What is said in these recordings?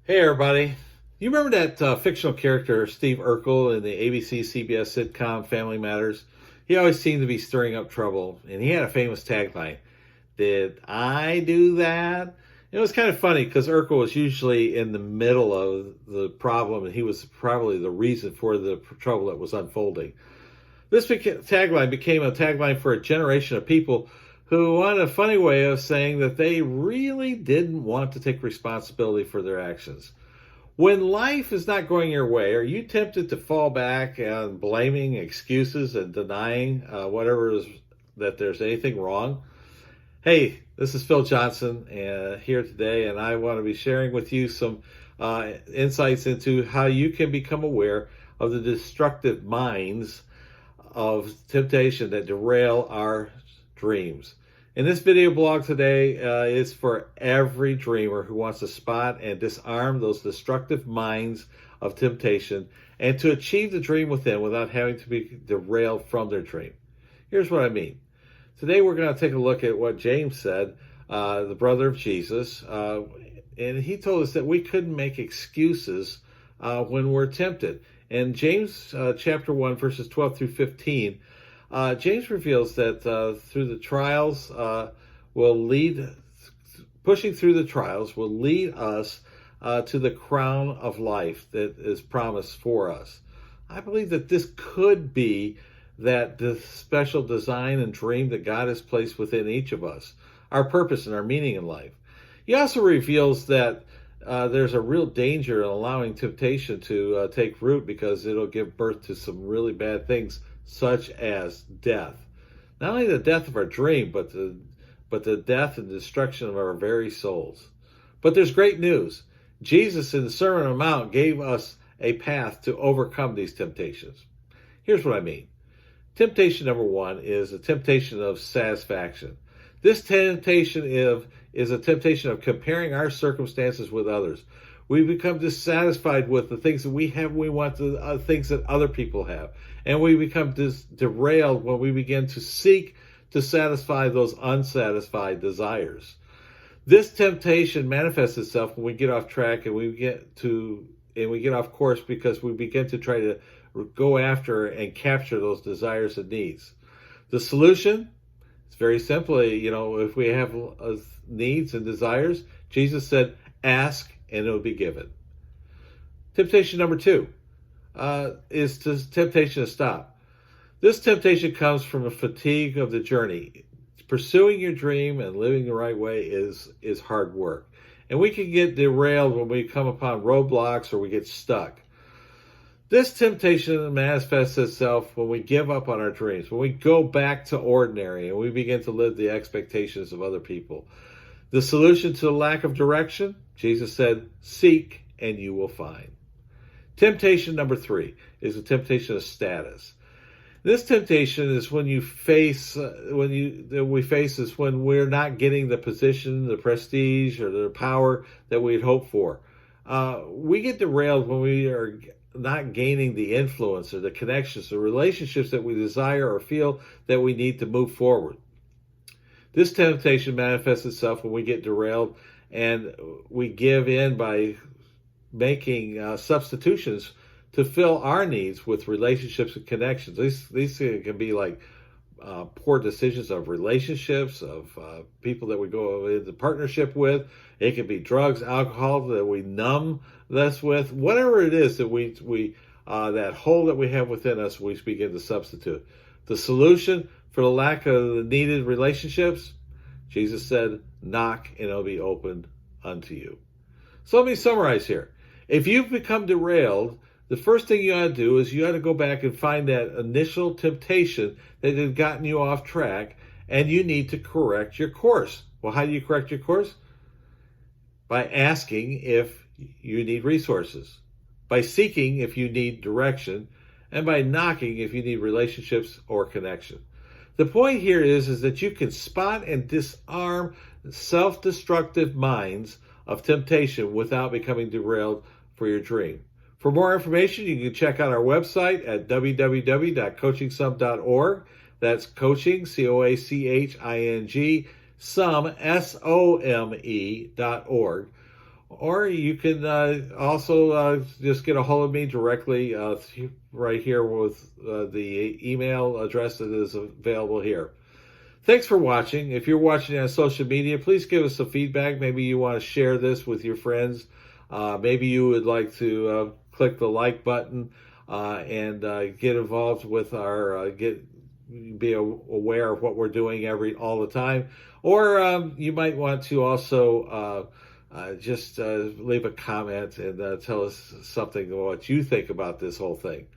Hey, everybody. You remember that fictional character, Steve Urkel, in the ABC CBS sitcom Family Matters? He always seemed to be stirring up trouble, and he had a famous tagline: "Did I do that?" It was kind of funny because Urkel was usually in the middle of the problem, and he was probably the reason for the trouble that was unfolding. Tagline became a tagline for a generation of people who wanted a funny way of saying that they really didn't want to take responsibility for their actions. When life is not going your way, are you tempted to fall back on blaming excuses and denying whatever is that there's anything wrong? Hey, this is Phil Johnson here today, and I want to be sharing with you some insights into how you can become aware of the destructive minds of temptation that derail our dreams. In this video blog today is for every dreamer who wants to spot and disarm those destructive minds of temptation and to achieve the dream within without having to be derailed from their dream. Here's what I mean. Today we're going to take a look at what James said, the brother of Jesus, and he told us that we couldn't make excuses when we're tempted. In James chapter 1, verses 12 through 15, James reveals that through the trials pushing through the trials will lead us to the crown of life that is promised for us. I believe that this could be the special design and dream that God has placed within each of us, our purpose and our meaning in life. He also reveals that there's a real danger in allowing temptation to take root because it'll give birth to some really bad things, such as death. Not only the death of our dream, but the death and destruction of our very souls. But there's great news. Jesus in the Sermon on the Mount gave us a path to overcome these temptations. Here's what I mean. Temptation number one is a temptation of satisfaction. This temptation is a temptation of comparing our circumstances with others. We become dissatisfied with the things that we have. We want the things that other people have. And we become derailed when we begin to seek to satisfy those unsatisfied desires. This temptation manifests itself when we get off track and we get off course because we begin to try to go after and capture those desires and needs. The solution? It's very simply, if we have needs and desires, Jesus said, ask and it will be given. Temptation number two is temptation to stop. This temptation comes from a fatigue of the journey. Pursuing your dream and living the right way is hard work. And we can get derailed when we come upon roadblocks or we get stuck. This temptation manifests itself when we give up on our dreams, when we go back to ordinary and we begin to live the expectations of other people. The solution to the lack of direction, Jesus said, seek and you will find. Temptation number three is the temptation of status. This temptation is when when we're not getting the position, the prestige, or the power that we'd hoped for. We get derailed when we are not gaining the influence or the connections, the relationships that we desire or feel that we need to move forward. This temptation manifests itself when we get derailed and we give in by making substitutions to fill our needs with relationships and connections. These can be like poor decisions of relationships, of people that we go into partnership with. It can be drugs, alcohol that we numb this with. Whatever it is that we that hole that we have within us, we begin to substitute. The solution for the lack of the needed relationships, Jesus said, knock and it'll be opened unto you. So let me summarize here. If you've become derailed, the first thing you ought to do is you ought to go back and find that initial temptation that had gotten you off track, and you need to correct your course. Well, how do you correct your course? By asking if you need resources, by seeking if you need direction, and by knocking if you need relationships or connection. The point here is that you can spot and disarm self-destructive minds of temptation without becoming derailed for your dream. For more information, you can check out our website at www.coachingsome.org. That's coaching, COACHING, some, SOME.org. Or you can also just get a hold of me directly right here with the email address that is available here. Thanks for watching. If you're watching on social media, please give us some feedback. Maybe you want to share this with your friends. Maybe you would like to click the like button and get involved with our be aware of what we're doing all the time. Or you might want to also just leave a comment and tell us something about what you think about this whole thing.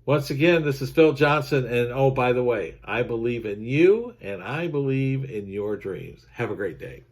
Once again, this is Phil Johnson, and oh, by the way, I believe in you and I believe in your dreams. Have a great day.